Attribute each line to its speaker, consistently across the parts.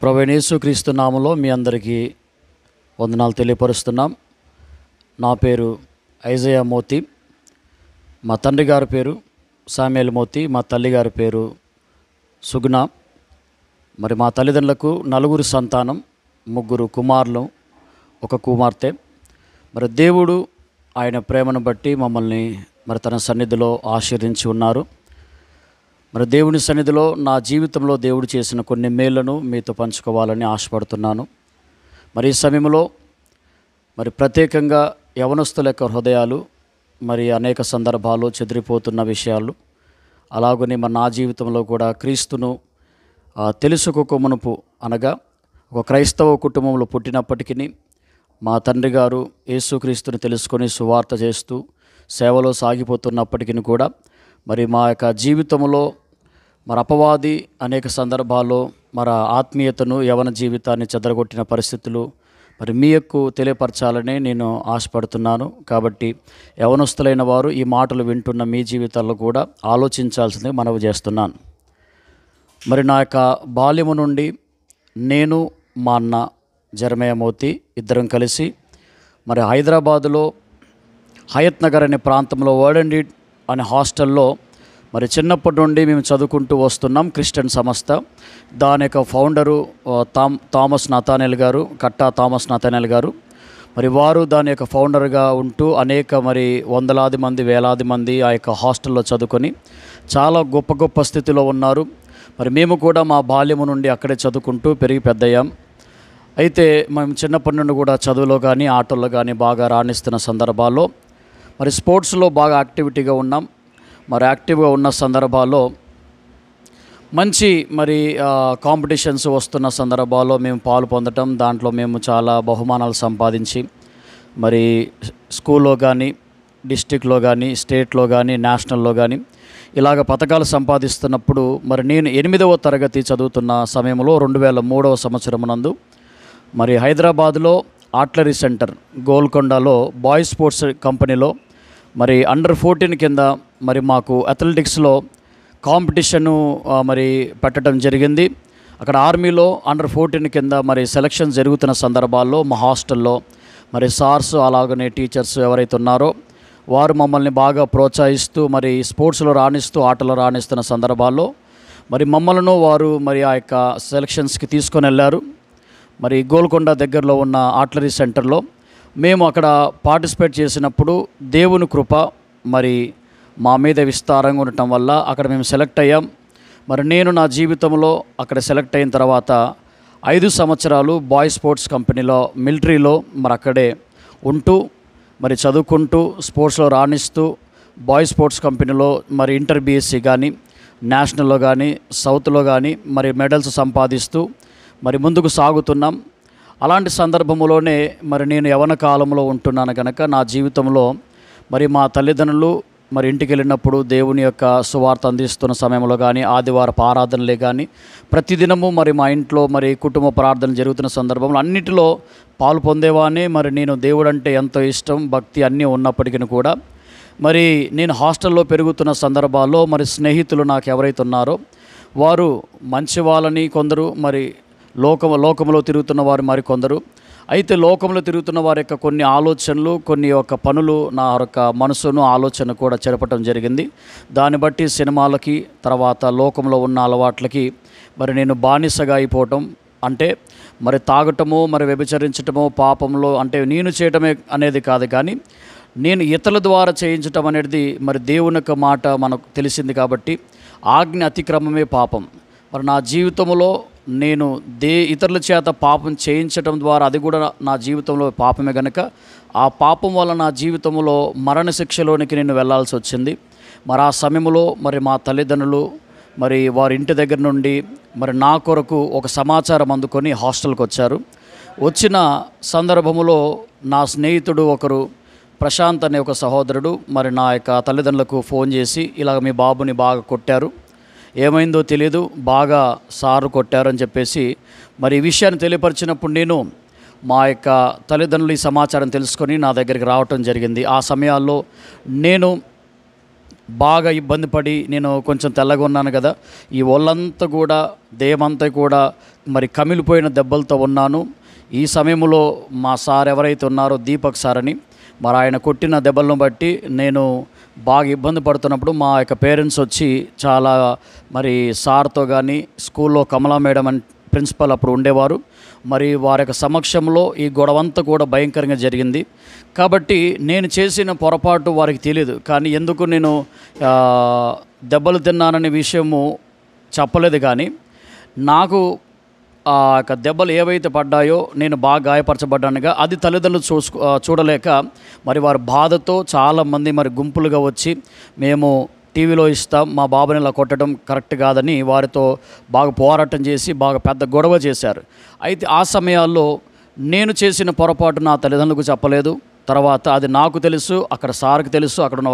Speaker 1: ప్రభువైన యేసుక్రీస్తు నామములో మీ అందరికీ వందనాలు తెలియపరుస్తున్నాం. నా పేరు ఐజయా మోతి. మా తండ్రి గారి పేరు సామ్యుయేల్ మోతి, మా తల్లి గారి పేరు సుగుణ. మరి మా తల్లిదండ్రులకు 4 సంతానం, 3 కుమారులు, 1 కుమార్తె. మరి దేవుడు ఆయన ప్రేమను బట్టి మమ్మల్ని తన సన్నిధిలో ఆశీర్వదించి ఉన్నారు. మరి దేవుని సన్నిధిలో నా జీవితంలో దేవుడు చేసిన కొన్ని మేళ్లను మీతో పంచుకోవాలని ఆశపడుతున్నాను. మరి ఈ సమయంలో ప్రత్యేకంగా యవనస్తుల యొక్క హృదయాలు అనేక సందర్భాలు చెదిరిపోతున్న విషయాలు, అలాగనే నా జీవితంలో కూడా క్రీస్తును తెలుసుకోక మునుపు, అనగా ఒక క్రైస్తవ కుటుంబంలో పుట్టినప్పటికీ మా తండ్రి గారు యేసుక్రీస్తుని తెలుసుకొని సువార్త చేస్తూ సేవలో సాగిపోతున్నప్పటికీ కూడా మా యొక్క జీవితంలో అపవాది అనేక సందర్భాల్లో ఆత్మీయతను, యవన జీవితాన్ని చెదరగొట్టిన పరిస్థితులు మీకు తెలియపరచాలని నేను ఆశపడుతున్నాను. కాబట్టి యవనస్తులైన వారు ఈ మాటలు వింటున్న మీ జీవితాల్లో కూడా ఆలోచించాల్సింది మనవి చేస్తున్నాను. నా యొక్క బాల్యము నుండి నేను, మా అన్న జరమయ్య మోతి ఇద్దరం కలిసి హైదరాబాదులో హయత్ నగర్ అనే ప్రాంతంలో వర్డ్ అండ్ డీడ్ అనే హాస్టల్లో చిన్నప్పటి నుండి మేము చదువుకుంటూ వస్తున్నాం. క్రిస్టియన్ సంస్థ. దాని యొక్క ఫౌండరు థామస్ నతానేల్ గారు, కట్టా థామస్ నతానేల్ గారు. వారు దాని యొక్క ఫౌండర్గా ఉంటూ అనేక వందలాది మంది, వేలాది మంది ఆ యొక్క హాస్టల్లో చదువుకొని చాలా గొప్ప గొప్ప స్థితిలో ఉన్నారు. మేము కూడా మా బాల్యము నుండి అక్కడే చదువుకుంటూ పెరిగి పెద్దయ్యాం. అయితే మేము చిన్నప్పటి నుండి కూడా చదువులో కానీ ఆటల్లో కానీ బాగా రాణిస్తున్న సందర్భాల్లో స్పోర్ట్స్లో బాగా యాక్టివిటీగా ఉన్నాం. యాక్టివ్గా ఉన్న సందర్భాల్లో మంచి కాంపిటీషన్స్ వస్తున్న సందర్భాల్లో మేము పాలు పొందటం, దాంట్లో మేము చాలా బహుమానాలు సంపాదించి స్కూల్లో కానీ, డిస్టిక్లో కానీ, స్టేట్లో కానీ, నేషనల్లో కానీ ఇలాగ పథకాలు సంపాదిస్తున్నప్పుడు నేను 8వ తరగతి చదువుతున్న సమయంలో 2003వ సంవత్సరం నందు హైదరాబాదులో ఆర్టిలరీ సెంటర్ గోల్కొండలో బాయ్స్ స్పోర్ట్స్ కంపెనీలో అండర్ 14 కింద మాకు అథ్లెటిక్స్లో కాంపిటీషను పెట్టడం జరిగింది. అక్కడ ఆర్మీలో అండర్ 14 కింద సెలక్షన్ జరుగుతున్న సందర్భాల్లో మా హాస్టల్లో సార్స్ అలాగనే టీచర్స్ ఎవరైతే ఉన్నారో వారు మమ్మల్ని బాగా ప్రోత్సహిస్తూ స్పోర్ట్స్లో రాణిస్తూ ఆటలో రాణిస్తున్న సందర్భాల్లో మమ్మల్ని వారు ఆ యొక్క సెలక్షన్స్కి తీసుకొని వెళ్ళారు. గోల్కొండ దగ్గరలో ఉన్న ఆర్టిలరీ సెంటర్లో మేము అక్కడ పార్టిసిపేట్ చేసినప్పుడు దేవుని కృప మా మీద విస్తారంగా ఉండటం వల్ల అక్కడ మేము సెలెక్ట్ అయ్యాం. నేను నా జీవితంలో అక్కడ సెలెక్ట్ అయిన తర్వాత 5 సంవత్సరాలు బాయ్స్ స్పోర్ట్స్ కంపెనీలో మిలిటరీలో అక్కడే ఉంటూ చదువుకుంటూ స్పోర్ట్స్లో రాణిస్తూ బాయ్స్ స్పోర్ట్స్ కంపెనీలో ఇంటర్ బీఎస్సీ కానీ, నేషనల్లో కానీ, సౌత్లో కానీ మెడల్స్ సంపాదిస్తూ ముందుకు సాగుతున్నాం. అలాంటి సందర్భంలోనే నేను యవన కాలంలో ఉంటున్నాను కనుక నా జీవితంలో మా తల్లిదండ్రులు ఇంటికి వెళ్ళినప్పుడు దేవుని యొక్క సువార్త అందిస్తున్న సమయంలో కానీ, ఆదివారపు ఆరాధనలే కానీ, ప్రతిదినము మా ఇంట్లో కుటుంబ ప్రార్థన జరుగుతున్న సందర్భంలో అన్నిటిలో పాలు పొందేవాడిని. నేను దేవుడు అంటే ఎంతో ఇష్టం, భక్తి అన్నీ ఉన్నప్పటికీ కూడా నేను హాస్టల్లో పెరుగుతున్న సందర్భాల్లో స్నేహితులు నాకు ఎవరైతే ఉన్నారో వారు మంచి వాళ్ళని, కొందరు లోకంలో తిరుగుతున్న వారు మరికొందరు. అయితే లోకంలో తిరుగుతున్న వారి యొక్క కొన్ని ఆలోచనలు, కొన్ని యొక్క పనులు నా యొక్క మనసును, ఆలోచన కూడా చెరపటం జరిగింది. దాన్ని బట్టి సినిమాలకి, తర్వాత లోకంలో ఉన్న అలవాట్లకి నేను బానిసగా అయిపోవటం, అంటే తాగటము, వ్యభిచరించటము, పాపంలో అంటే నేను చేయటమే అనేది కాదు, కానీ నేను ఇతరుల ద్వారా చేయించటం అనేది దేవుని యొక్క మాట మనకు తెలిసింది. కాబట్టి ఆజ్ఞ అతిక్రమమే పాపం. నా జీవితంలో నేను ఇతరుల చేత పాపం చేయించడం ద్వారా అది కూడా నా జీవితంలో పాపమే కనుక ఆ పాపం వల్ల నా జీవితంలో మరణశిక్షలోనికి నేను వెళ్ళాల్సి వచ్చింది. ఆ సమయంలో మా తల్లిదండ్రులు వారి ఇంటి దగ్గర నుండి నా కొరకు ఒక సమాచారం అందుకొని హాస్టల్కి వచ్చారు. వచ్చిన సందర్భంలో నా స్నేహితుడు ఒకరు, ప్రశాంత్ అనే ఒక సహోదరుడు నా యొక్క తల్లిదండ్రులకు ఫోన్ చేసి ఇలాగ మీ బాబుని బాగా కొట్టారు, ఏమైందో తెలియదు, బాగా సారు కొట్టారని చెప్పేసి ఈ విషయాన్ని తెలియపరిచినప్పుడు నేను మా యొక్క తల్లిదండ్రులు ఈ సమాచారం తెలుసుకొని నా దగ్గరికి రావటం జరిగింది. ఆ సమయాల్లో నేను బాగా ఇబ్బంది పడి నేను కొంచెం తెల్లగా ఉన్నాను కదా, ఈ ఒళ్ళంతా కూడా దేహమంతా కూడా మరి కమిలిపోయిన దెబ్బలతో ఉన్నాను. ఈ సమయంలో మా సార్ ఎవరైతే ఉన్నారో దీపక్ సార్ అని, మరి ఆయన కొట్టిన దెబ్బలను బట్టి నేను బాగా ఇబ్బంది పడుతున్నప్పుడు మా యొక్క పేరెంట్స్ వచ్చి చాలా మరి సార్తో కానీ స్కూల్లో కమలా మేడం అని ప్రిన్సిపల్ అప్పుడు ఉండేవారు, మరి వారి యొక్క సమక్షంలో ఈ గొడవంతా కూడా భయంకరంగా జరిగింది. కాబట్టి నేను చేసిన పొరపాటు వారికి తెలియదు, కానీ ఎందుకు నేను దెబ్బలు తిన్నాననే విషయము చెప్పలేదు. కానీ నాకు ఆ యొక్క దెబ్బలు ఏవైతే పడ్డాయో నేను బాగా గాయపరచబడ్డానుగా అది తల్లిదండ్రులు చూడలేక మరి వారి బాధతో చాలామంది మరి గుంపులుగా వచ్చి మేము టీవీలో ఇస్తాం, మా బాబుని ఇలా కొట్టడం కరెక్ట్ కాదని వారితో బాగా పోరాటం చేసి బాగా పెద్ద గొడవ చేశారు. అయితే ఆ సమయాల్లో నేను చేసిన పొరపాటు నా తల్లిదండ్రులకు చెప్పలేదు. తర్వాత అది నాకు తెలుసు, అక్కడ సార్కి తెలుసు, అక్కడ ఉన్న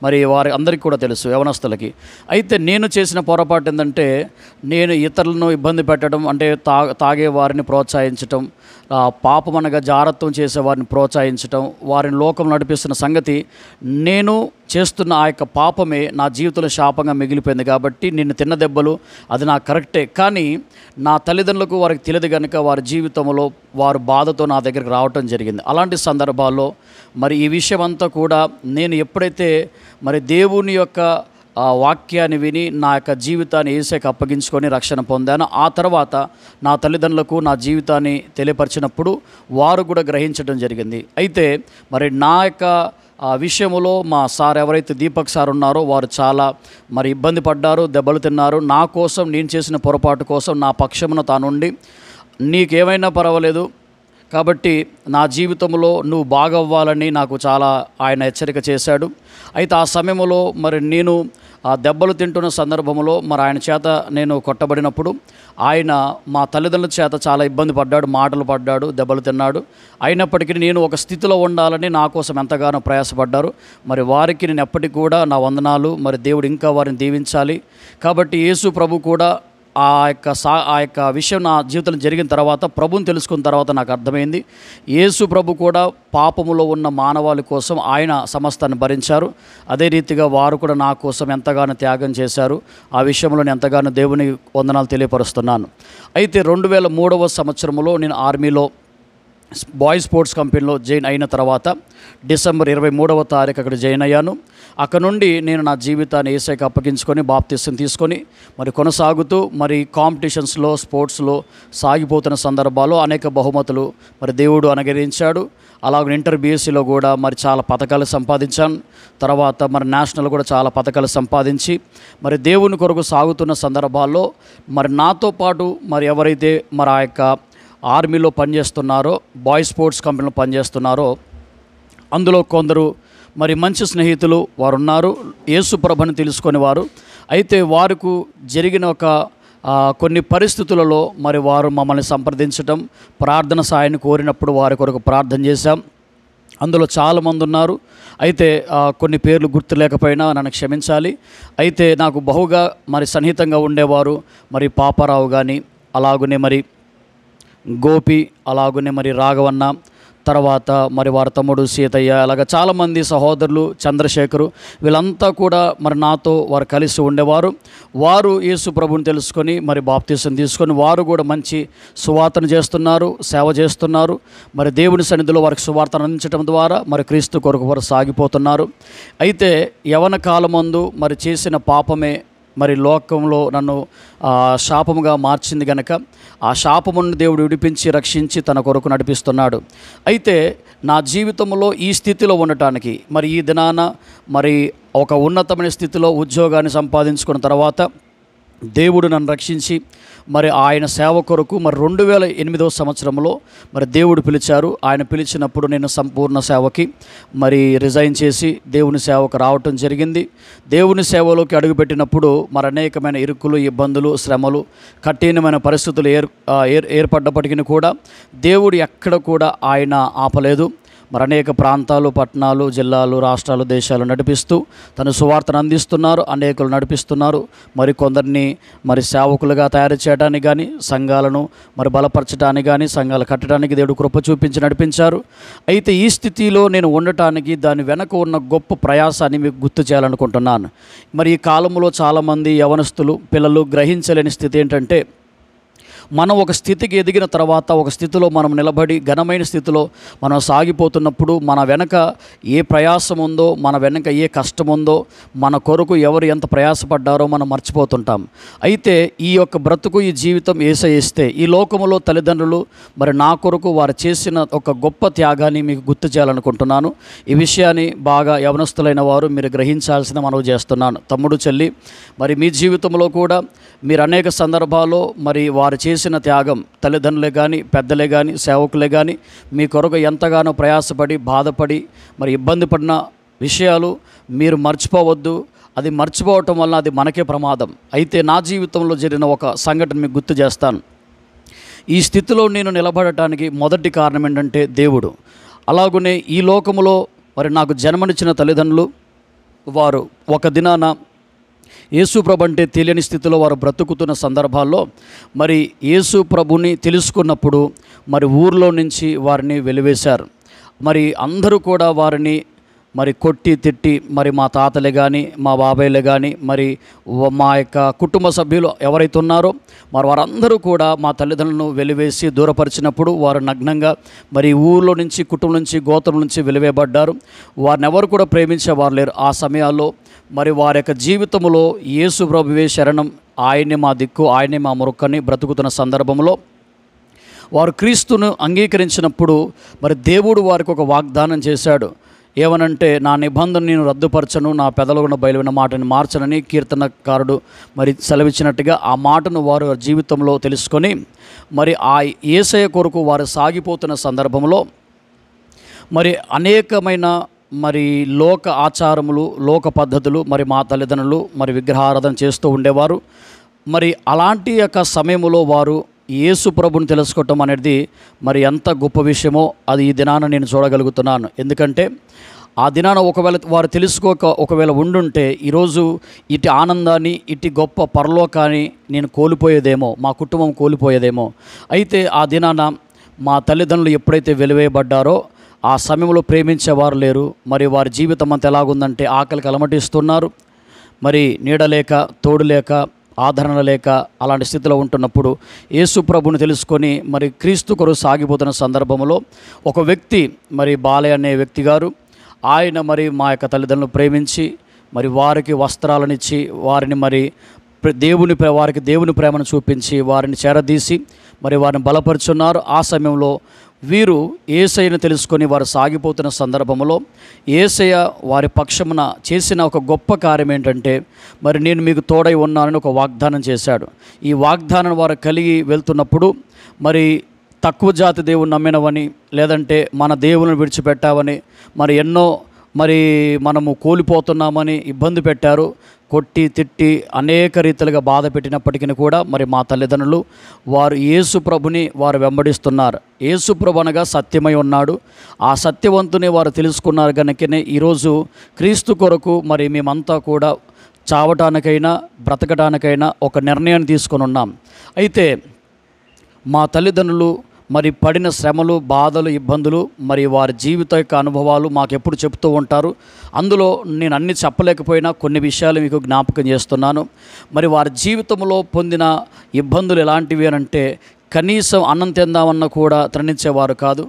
Speaker 1: మరి వారి అందరికీ కూడా తెలుసు, యవనస్తులకి. అయితే నేను చేసిన పొరపాటు ఏంటంటే నేను ఇతరులను ఇబ్బంది పెట్టడం, అంటే తాగే వారిని ప్రోత్సహించటం, పాపమనగా జారత్వం చేసే వారిని ప్రోత్సహించటం, వారిని లోకం నడిపిస్తున్న సంగతి నేను చేస్తున్న ఆ యొక్క పాపమే నా జీవితంలో శాపంగా మిగిలిపోయింది. కాబట్టి నిన్ను తిన్న దెబ్బలు అది నాకు కరెక్టే, కానీ నా తల్లిదండ్రులకు వారికి తెలియదు కనుక వారి జీవితంలో వారు బాధతో నా దగ్గరికి రావటం జరిగింది. అలాంటి సందర్భాల్లో మరి ఈ విషయం అంతా కూడా నేను ఎప్పుడైతే మరి దేవుని యొక్క వాక్యాన్ని విని నా యొక్క జీవితాన్ని యేసుకి అప్పగించుకొని రక్షణ పొందాను, ఆ తర్వాత నా తల్లిదండ్రులకు నా జీవితాన్ని తెలియపరిచినప్పుడు వారు కూడా గ్రహించడం జరిగింది. అయితే మరి నా యొక్క విషయంలో మా సార్ ఎవరైతే దీపక్ సార్ ఉన్నారో వారు చాలా మరి ఇబ్బంది పడ్డారు, దెబ్బలు తిన్నారు. నా కోసం, నేను చేసిన పొరపాటు కోసం నా పక్షమున తానుండి నీకేమైనా పర్వాలేదు కాబట్టి నా జీవితంలో నువ్వు బాగవ్వాలని నాకు చాలా ఆయన హెచ్చరిక చేశాడు. అయితే ఆ సమయంలో మరి నేను ఆ దెబ్బలు తింటున్న సందర్భంలో మరి ఆయన చేత నేను కొట్టబడినప్పుడు ఆయన మా తల్లిదండ్రుల చేత చాలా ఇబ్బంది పడ్డాడు, మాటలు పడ్డాడు, దెబ్బలు తిన్నాడు. అయినప్పటికీ నేను ఒక స్థితిలో ఉండాలని నా కోసం ఎంతగానో ప్రయాసపడ్డారు. మరి వారికి నేను ఎప్పటికీ కూడా నా వందనాలు. మరి దేవుడు ఇంకా వారిని దీవించాలి. కాబట్టి యేసు ప్రభు కూడా ఆ యొక్క విషయం నా జీవితంలో జరిగిన తర్వాత, ప్రభుని తెలుసుకున్న తర్వాత నాకు అర్థమైంది, యేసు ప్రభు కూడా పాపములో ఉన్న మానవాళి కోసం ఆయన సమస్తాన్ని భరించారు. అదే రీతిగా వారు కూడా నా కోసం ఎంతగానో త్యాగం చేశారు. ఆ విషయంలో నేను ఎంతగానో దేవుని వందనాలు తెలియపరుస్తున్నాను. అయితే 2003వ సంవత్సరంలో నేను ఆర్మీలో బాయ్స్ స్పోర్ట్స్ కంపెనీలో జాయిన్ అయిన తర్వాత డిసెంబర్ 23వ తారీఖు అక్కడ జాయిన్ అయ్యాను. అక్కడ నుండి నేను నా జీవితాన్ని యేసుకి అప్పగించుకొని బాప్తిసం తీసుకొని మరి కొనసాగుతూ మరి కాంపిటీషన్స్లో, స్పోర్ట్స్లో సాగిపోతున్న సందర్భాల్లో అనేక బహుమతులు మరి దేవుడు అనుగ్రహించాడు. అలాగే ఇంటర్ బీఎస్సీలో కూడా మరి చాలా పథకాలు సంపాదించాను. తర్వాత మరి నేషనల్ కూడా చాలా పథకాలు సంపాదించి మరి దేవుని కొరకు సాగుతున్న సందర్భాల్లో మరి నాతో పాటు మరి ఎవరైతే మరి ఆ యొక్క ఆర్మీలో పనిచేస్తున్నారో, బాయ్స్ స్పోర్ట్స్ కంపెనీలో పనిచేస్తున్నారో అందులో కొందరు మరి మంచి స్నేహితులు వారు ఉన్నారు, యేసు ప్రభుని తెలుసుకొని వారు. అయితే వారికి జరిగిన కొన్ని పరిస్థితులలో మరి వారు మమ్మల్ని సంప్రదించటం, ప్రార్థన సాయాన్ని కోరినప్పుడు వారి కొరకు ప్రార్థన చేశాం. అందులో చాలామంది ఉన్నారు. అయితే కొన్ని పేర్లు గుర్తులేకపోయినా నన్ను క్షమించాలి. అయితే నాకు బహుగా మరి సన్నిహితంగా ఉండేవారు మరి పాపారావు కానీ, అలాగనే మరి గోపి, అలాగనే మరి రాఘవన్న, తర్వాత మరి వారి తమ్ముడు సీతయ్య, అలాగ చాలామంది సహోదరులు, చంద్రశేఖరు, వీళ్ళంతా కూడా మరి నాతో వారు కలిసి ఉండేవారు. వారు యేసు ప్రభుని తెలుసుకొని మరి బాప్తీసం తీసుకొని వారు కూడా మంచి సువార్తను చేస్తున్నారు, సేవ చేస్తున్నారు. మరి దేవుని సన్నిధిలో వారికి సువార్తను అందించడం ద్వారా మరి క్రీస్తు కొరకు వారు సాగిపోతున్నారు. అయితే యవన కాలమందు మరి చేసిన పాపమే మరి లోకంలో నన్ను శాపముగా మార్చింది కనుక ఆ శాపమును దేవుడు విడిపించి రక్షించి తన కొరకు నడిపిస్తున్నాడు. అయితే నా జీవితంలో ఈ స్థితిలో ఉండటానికి మరి ఈ దినాన మరి ఒక ఉన్నతమైన స్థితిలో ఉద్యోగాన్ని సంపాదించుకున్న తర్వాత దేవుడు నన్ను రక్షించి మరి ఆయన సేవ కొరకు మరి 2008వ సంవత్సరంలో మరి దేవుడు పిలిచారు. ఆయన పిలిచినప్పుడు నేను సంపూర్ణ సేవకి మరి రిజైన్ చేసి దేవుని సేవకు రావటం జరిగింది. దేవుని సేవలోకి అడుగుపెట్టినప్పుడు మరి అనేకమైన ఇరుకులు, ఇబ్బందులు, శ్రమలు, కఠినమైన పరిస్థితులు ఏర్పడ్డప్పటికీ కూడా దేవుడు ఎక్కడ కూడా ఆయన ఆపలేదు. మరి అనేక ప్రాంతాలు, పట్టణాలు, జిల్లాలు, రాష్ట్రాలు, దేశాలు నడిపిస్తూ తన సువార్తను అందిస్తున్నారు. అనేకులు నడిపిస్తున్నారు. మరి కొందరిని మరి సేవకులుగా తయారు చేయడానికి కానీ, సంఘాలను మరి బలపరచడానికి కానీ, సంఘాలు కట్టడానికి దేవుడు కృప చూపించి నడిపించారు. అయితే ఈ స్థితిలో నేను ఉండటానికి దాని వెనక ఉన్న గొప్ప ప్రయాసాన్ని మీకు గుర్తు చేయాలనుకుంటున్నాను. మరి ఈ కాలంలో చాలామంది యవనస్తులు, పిల్లలు గ్రహించలేని స్థితి ఏంటంటే, మనం ఒక స్థితికి ఎదిగిన తర్వాత ఒక స్థితిలో మనం నిలబడి ఘనమైన స్థితిలో మనం సాగిపోతున్నప్పుడు మన వెనక ఏ ప్రయాసం ఉందో, మన వెనక ఏ కష్టం ఉందో, మన కొరకు ఎవరు ఎంత ప్రయాసపడ్డారో మనం మర్చిపోతుంటాం. అయితే ఈ యొక్క బ్రతుకు, ఈ జీవితం యేసయ్య ఈ లోకములో తల్లిదండ్రులు మరి నా కొరకు వారు చేసిన ఒక గొప్ప త్యాగాన్ని మీకు గుర్తు చేయాలనుకుంటున్నాను. ఈ విషయాన్ని బాగా యవనస్తులైన వారు మీరు గ్రహించాల్సిన మనవి చేస్తున్నాను. తమ్ముడు, చెల్లి, మరి మీ జీవితంలో కూడా మీరు అనేక సందర్భాల్లో మరి వారు చేసిన త్యాగం, తల్లిదండ్రులే కానీ, పెద్దలే కానీ, సేవకులే కానీ మీ కొరకు ఎంతగానో ప్రయాసపడి, బాధపడి, మరి ఇబ్బంది పడిన విషయాలు మీరు మర్చిపోవద్దు. అది మర్చిపోవటం వలన అది మనకే ప్రమాదం. అయితే నా జీవితంలో జరిగిన ఒక సంఘటన మీకు గుర్తు చేస్తాను. ఈ స్థితిలో నేను నిలబడటానికి మొదటి కారణం ఏంటంటే దేవుడు. అలాగనే ఈ లోకములో మరి నాకు జన్మనిచ్చిన తల్లిదండ్రులు వారు ఒక దినాన యేసు ప్రభు అంటే తెలియని స్థితిలో వారు బ్రతుకుతున్న సందర్భాల్లో మరి యేసు ప్రభుని తెలుసుకున్నప్పుడు మరి ఊర్లో నుంచి వారిని వెలివేశారు. మరి అందరూ కూడా వారిని మరి కొట్టి తిట్టి, మరి మా తాతలే కానీ, మా బాబాయ్లే కానీ, మరి మా యొక్క కుటుంబ సభ్యులు ఎవరైతే ఉన్నారో మరి వారందరూ కూడా మా తల్లిదండ్రులను వెలివేసి దూరపరిచినప్పుడు వారు నగ్నంగా మరి ఊళ్ళో నుంచి, కుటుంబం నుంచి, గోత్రం నుంచి వెలివేయబడ్డారు. వారిని ఎవరు కూడా ప్రేమించేవారు లేరు. ఆ సమయాల్లో మరి వారి యొక్క జీవితంలో యేసు ప్రభువే శరణం, ఆయనే మా దిక్కు, ఆయనే మా మొరకని బ్రతుకుతున్న సందర్భంలో వారు క్రీస్తును అంగీకరించినప్పుడు మరి దేవుడు వారికి ఒక వాగ్దానం చేశాడు. ఏమనంటే, నా నిబంధన నేను రద్దుపరచను, నా పెదవులను బయలువైన మాటని మార్చనని కీర్తనకారుడు మరి సెలవిచ్చినట్టుగా ఆ మాటను వారు జీవితంలో తెలుసుకొని మరి ఆ యేసయ్య కొరకు వారు సాగిపోతున్న సందర్భంలో మరి అనేకమైన మరి లోక ఆచారములు, లోక పద్ధతులు మరి మా తల్లిదండ్రులు మరి విగ్రహారాధన చేస్తూ ఉండేవారు. మరి అలాంటి యొక్క సమయంలో వారు యేసు ప్రభుని తెలుసుకోవటం అనేది మరి ఎంత గొప్ప విషయమో అది ఈ దినాన నేను చూడగలుగుతున్నాను. ఎందుకంటే ఆ దినాన ఒకవేళ వారు ఒకవేళ ఉండుంటే ఈరోజు ఇటు ఆనందాన్ని, ఇటు గొప్ప పరలోకాన్ని నేను కోల్పోయేదేమో, మా కుటుంబం కోల్పోయేదేమో. అయితే ఆ దినాన మా తల్లిదండ్రులు ఎప్పుడైతే వెలివేయబడ్డారో ఆ సమయంలో ప్రేమించేవారు లేరు. మరి వారి జీవితం అంతా ఎలాగుందంటే ఆకలికి అలమటిస్తున్నారు. మరి నీడలేక, తోడు లేక, ఆదరణ లేక అలాంటి స్థితిలో ఉంటున్నప్పుడు యేసు ప్రభుని తెలుసుకొని మరి క్రీస్తు కొరకు సాగిపోతున్న సందర్భంలో ఒక వ్యక్తి, మరి బాలయ్య అనే వ్యక్తి గారు, ఆయన మరి మా యొక్క తల్లిదండ్రులను ప్రేమించి మరి వారికి వస్త్రాలనిచ్చి వారిని మరి వారికి దేవుని ప్రేమను చూపించి వారిని చేరదీసి మరి వారిని బలపరుచున్నారు. ఆ సమయంలో వీరు యేసయ్యను తెలుసుకొని వారు సాగిపోతున్న సందర్భంలో యేసయ్య వారి పక్షమున చేసిన ఒక గొప్ప కార్యం ఏంటంటే, మరి నేను మీకు తోడై ఉన్నానని ఒక వాగ్దానం చేశాడు. ఈ వాగ్దానం వారు కలిగి వెళ్తున్నప్పుడు మరి తక్కువ జాతి దేవుని నమ్మినవని, లేదంటే మన దేవుని విడిచిపెట్టావని, మరి ఎన్నో మరి మనము కోల్పోతున్నామని ఇబ్బంది పెట్టారు. కొట్టి తిట్టి అనేక రీతిలుగా బాధ పెట్టినప్పటికీ కూడా మరి మా తల్లిదండ్రులు వారు యేసు ప్రభుని వారు వెంబడిస్తున్నారు. యేసు ప్రభు అనగా సత్యమై ఉన్నాడు. ఆ సత్యవంతుని వారు తెలుసుకున్నారు కనుకనే ఈరోజు క్రీస్తు కొరకు మరి మేమంతా కూడా చావటానికైనా బ్రతకటానికైనా ఒక నిర్ణయాన్ని తీసుకొని ఉన్నాం. అయితే మా తల్లిదండ్రులు మరి పడిన శ్రమలు, బాధలు, ఇబ్బందులు, మరి వారి జీవిత యొక్క అనుభవాలు మాకు ఎప్పుడు చెప్తూ ఉంటారు. అందులో నేను అన్ని చెప్పలేకపోయినా కొన్ని విషయాలు మీకు జ్ఞాపకం చేస్తున్నాను. మరి వారి జీవితంలో పొందిన ఇబ్బందులు ఎలాంటివి అంటే, కనీసం అన్నం తిందామన్నా కూడా త్రనించేవారు కాదు.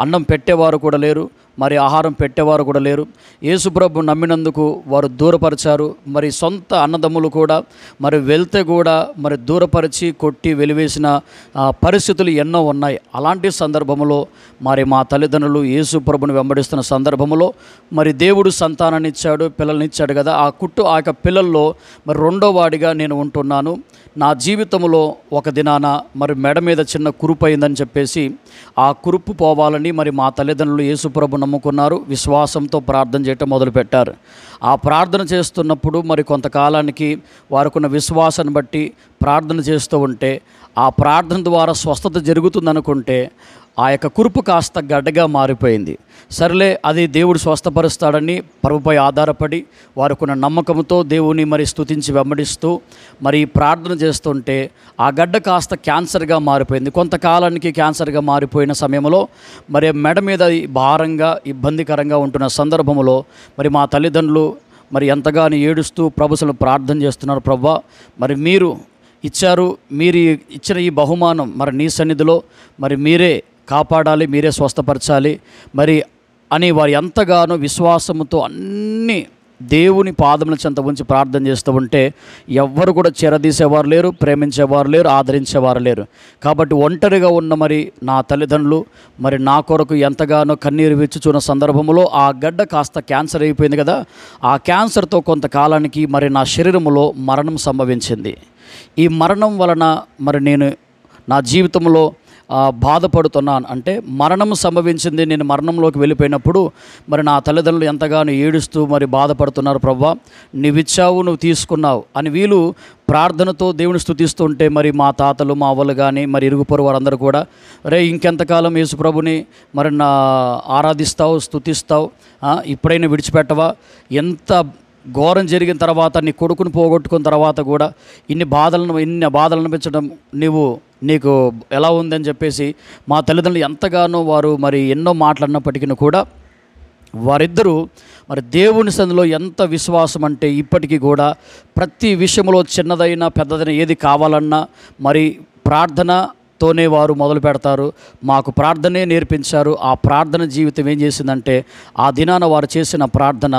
Speaker 1: అన్నం పెట్టేవారు కూడా లేరు, మరి ఆహారం పెట్టేవారు కూడా లేరు. యేసుప్రభు నమ్మినందుకు వారు దూరపరిచారు. మరి సొంత అన్నదమ్ములు కూడా మరి వెళ్తే కూడా మరి దూరపరిచి కొట్టి వెలివేసిన పరిస్థితులు ఎన్నో ఉన్నాయి. అలాంటి సందర్భంలో మరి మా తల్లిదండ్రులు యేసుప్రభుని వెంబడిస్తున్న సందర్భంలో మరి దేవుడు సంతానాన్ని ఇచ్చాడు, పిల్లల్ని ఇచ్చాడు కదా. ఆ యొక్క పిల్లల్లో మరి రెండో వాడిగా నేను ఉంటున్నాను. నా జీవితంలో ఒక దినాన మరి మెడ మీద చిన్న కురుపు అయిందని చెప్పేసి ఆ కురుపు పోవాలని మరి మా తల్లిదండ్రులు యేసుప్రభు నమ్ముకున్నారు. విశ్వాసంతో ప్రార్థన చేయటం మొదలుపెట్టారు. ఆ ప్రార్థన చేస్తున్నప్పుడు మరి కొంతకాలానికి వారికున్న విశ్వాసాన్ని బట్టి ప్రార్థన చేస్తూ ఉంటే ఆ ప్రార్థన ద్వారా స్వస్థత జరుగుతుందనుకుంటే ఆ యొక్క కురుపు కాస్త గడ్డగా మారిపోయింది. సరేలే, అది దేవుడు స్వస్థపరుస్తాడని ప్రభుపై ఆధారపడి వారికున్న నమ్మకంతో దేవుని మరి స్తుతించి వెంబడిస్తూ మరి ప్రార్థన చేస్తుంటే ఆ గడ్డ కాస్త క్యాన్సర్గా మారిపోయింది. కొంతకాలానికి క్యాన్సర్గా మారిపోయిన సమయంలో మరి మెడ మీద భారంగా ఇబ్బందికరంగా ఉంటున్న సందర్భంలో మరి మా తల్లిదండ్రులు మరి ఎంతగానో ఏడుస్తూ ప్రభువును ప్రార్థన చేస్తున్నారు. ప్రభువా, మరి మీరు ఇచ్చిన ఈ బహుమానం మరి నీ సన్నిధిలో మరి మీరే కాపాడాలి, మీరే స్వస్థపరచాలి మరి అని వారు ఎంతగానో విశ్వాసంతో అన్ని దేవుని పాదముల చెంత ఉంచి ప్రార్థన చేస్తూ ఉంటే ఎవ్వరు కూడా చెరదీసేవారు లేరు, ప్రేమించేవారు లేరు, ఆదరించేవారు లేరు. కాబట్టి ఒంటరిగా ఉన్న మరి నా తల్లిదండ్రులు మరి నా కొరకు ఎంతగానో కన్నీరు విచ్చుచున్న సందర్భంలో ఆ గడ్డ కాస్త క్యాన్సర్ అయిపోయింది కదా. ఆ క్యాన్సర్తో కొంతకాలానికి మరి నా శరీరంలో మరణం సంభవించింది. ఈ మరణం వలన మరి నేను నా జీవితంలో బాధపడుతున్నాను. అంటే మరణం సంభవించింది. నేను మరణంలోకి వెళ్ళిపోయినప్పుడు మరి నా తల్లిదండ్రులు ఎంతగానో ఏడుస్తూ మరి బాధపడుతున్నారు. ప్రభువా, నీవిచ్చావు, నువ్వు తీసుకున్నావు అని వీళ్ళు ప్రార్థనతో దేవుని స్తుతిస్తుంటే మరి మా తాతలు మా అవ్వలు కానీ మరి ఇరుగు పొరుగు వారందరూ కూడా, రే ఇంకెంతకాలం యేసు ప్రభుని మరి ఆరాధిస్తావు, స్తుతిస్తావు, ఇప్పుడైనా విడిచిపెట్టవా? ఎంత ఘోరం జరిగిన తర్వాత, నీ కొడుకుని పోగొట్టుకున్న తర్వాత కూడా ఇన్ని బాధలను అనిపించడం నీకు ఎలా ఉందని చెప్పేసి మా తల్లిదండ్రులు ఎంతగానో వారు మరి ఎన్నో మాట్లాడినప్పటికీ కూడా వారిద్దరూ మరి దేవుని సన్నిధిలో ఎంత విశ్వాసం అంటే ఇప్పటికీ కూడా ప్రతి విషయంలో చిన్నదైనా పెద్దదైనా ఏది కావాలన్నా మరి ప్రార్థనతోనే వారు మొదలు పెడతారు. మాకు ప్రార్థనే నేర్పించారు. ఆ ప్రార్థన జీవితం ఏం చేసిందంటే ఆ దినాన వారు చేసిన ప్రార్థన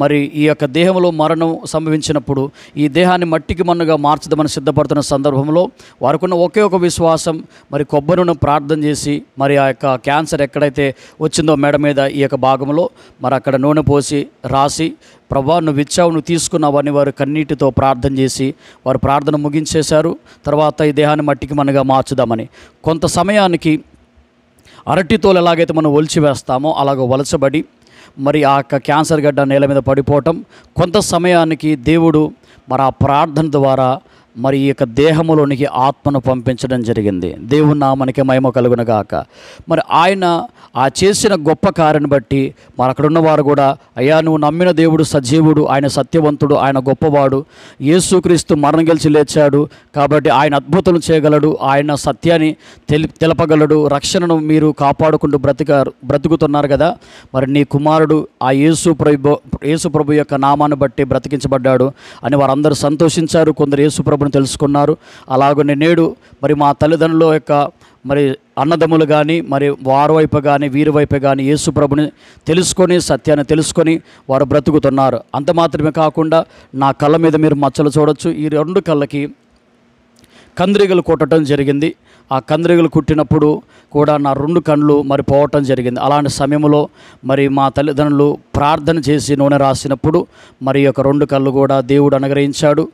Speaker 1: మరి ఈ యొక్క దేహంలో మరణం సంభవించినప్పుడు ఈ దేహాన్ని మట్టికి మన్నుగా మార్చదామని సిద్ధపడుతున్న సందర్భంలో వారికున్న ఒకే ఒక విశ్వాసం మరి కొబ్బరిను ప్రార్థన చేసి మరి ఆ యొక్క క్యాన్సర్ ఎక్కడైతే వచ్చిందో మెడ మీద ఈ యొక్క భాగంలో మరి అక్కడ నూనె పోసి రాసి, ప్రభువా నువ్వు ఇచ్చావు, నువ్వు తీసుకున్నావు అని వారు కన్నీటితో ప్రార్థన చేసి వారు ప్రార్థన ముగించేశారు. తర్వాత ఈ దేహాన్ని మట్టికి మనగా మార్చుదామని కొంత సమయానికి అరటితోలు ఎలాగైతే మనం ఒలిచివేస్తామో అలాగ వలచబడి మరి ఆ యొక్క క్యాన్సర్ గడ్డ నేల మీద పడిపోవటం, కొంత సమయానికి దేవుడు మరి ఆ ప్రార్థన ద్వారా మరి ఈ యొక్క దేహములోనికి ఆత్మను పంపించడం జరిగింది. దేవుని నామమునకే మహిమ కలుగునుగాక. మరి ఆయన ఆ చేసిన గొప్ప కార్యాన్ని బట్టి మరి అక్కడ ఉన్నవారు కూడా, అయ్యా నువ్వు నమ్మిన దేవుడు సజీవుడు, ఆయన సత్యవంతుడు, ఆయన గొప్పవాడు, యేసుక్రీస్తు మరణం గెలిచి లేచాడు కాబట్టి ఆయన అద్భుతాలు చేయగలడు, ఆయన సత్యాన్ని తెలపగలడు, రక్షణను మీరు కాపాడుకుంటూ బ్రతుకుతున్నారు కదా, మరి నీ కుమారుడు ఆ యేసు ప్రభు యొక్క నామాన్ని బట్టి బ్రతికించబడ్డాడు అని వారందరూ సంతోషించారు. కొందరు యేసు ప్రభుని తెలుసుకున్నారు. అలాగనే నేడు మరి మా తల్లిదండ్రుల యొక్క మరి అన్నదమ్ములు కానీ మరి వారి వైపు కానీ వీరి వైపు కానీ యేసు ప్రభుని తెలుసుకొని సత్యాన్ని తెలుసుకొని వారు బ్రతుకుతున్నారు. అంత మాత్రమే కాకుండా నా కళ్ళ మీద మీరు మచ్చలు చూడొచ్చు. ఈ రెండు కళ్ళకి కంద్రీగలు కొట్టడం జరిగింది. ఆ కంద్రీగలు కుట్టినప్పుడు కూడా నా రెండు కళ్ళు మరి పోవటం జరిగింది. అలాంటి సమయంలో మరి మా తల్లిదండ్రులు ప్రార్థన చేసి నూనె రాసినప్పుడు మరి యొక్క రెండు కళ్ళు కూడా దేవుడు అనుగ్రహించాడు.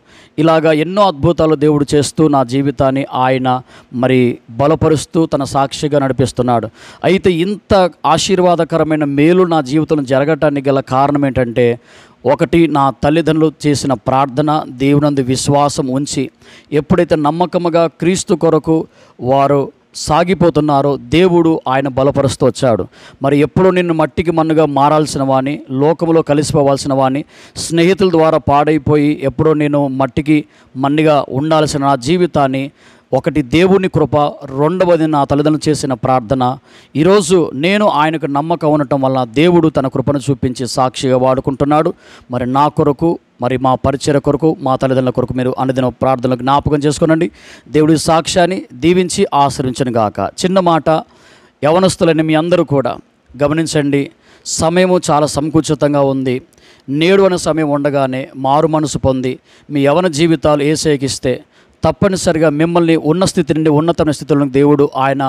Speaker 1: ఇలాగా ఎన్నో అద్భుతాలు దేవుడు చేస్తూ నా జీవితాన్ని ఆయన మరి బలపరుస్తూ తన సాక్షిగా నడిపిస్తున్నాడు. అయితే ఇంత ఆశీర్వాదకరమైన మేలు నా జీవితంలో జరగటానికి గల కారణం ఏంటంటే, ఒకటి నా తల్లిదండ్రులు చేసిన ప్రార్థన, దేవునందు విశ్వాసం ఉంచి ఎప్పుడైతే నమ్మకముగా క్రీస్తు కొరకు వారు సాగిపోతున్నారో దేవుడు ఆయన బలపరుస్తూ వచ్చాడు. మరి ఎప్పుడో నిన్ను మట్టికి మన్నుగా మారాల్సిన వాణ్ణి, లోకములో కలిసిపోవాల్సిన వాణ్ణి, స్నేహితుల ద్వారా పాడైపోయి ఎప్పుడో నేను మట్టికి మన్నిగా ఉండాల్సిన నా జీవితాన్ని ఒకటి దేవుని కృప, రెండవది నా తల్లిదండ్రులు చేసిన ప్రార్థన, ఈరోజు నేను ఆయనకు నమ్మకం ఉండటం వలన దేవుడు తన కృపను చూపించి సాక్షిగా వాడుకుంటున్నాడు. మరి నా కొరకు మరి మా పరిచయ కొరకు మా తల్లిదండ్రుల కొరకు మీరు అనుదిన ప్రార్థనలు జ్ఞాపకం చేసుకోనండి. దేవుడి సాక్ష్యాన్ని దీవించి ఆశ్రయించను గాక. చిన్న మాట, యవనస్తులని మీ అందరూ కూడా గమనించండి. సమయము చాలా సంకుచితంగా ఉంది. నేడు అనే సమయం ఉండగానే మారు మనసు పొంది మీ యవన జీవితాలు యేసయ్యకిస్తే తప్పనిసరిగా మిమ్మల్ని ఉన్న స్థితి నుండి ఉన్నతమైన స్థితిలో దేవుడు ఆయన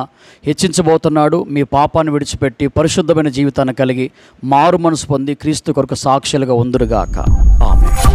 Speaker 1: హెచ్చించబోతున్నాడు. మీ పాపాన్ని విడిచిపెట్టి పరిశుద్ధమైన జీవితాన్ని కలిగి మారు మనసు పొంది క్రీస్తు కొరకు సాక్షులుగా ఉందురుగాక. ఆమేన్.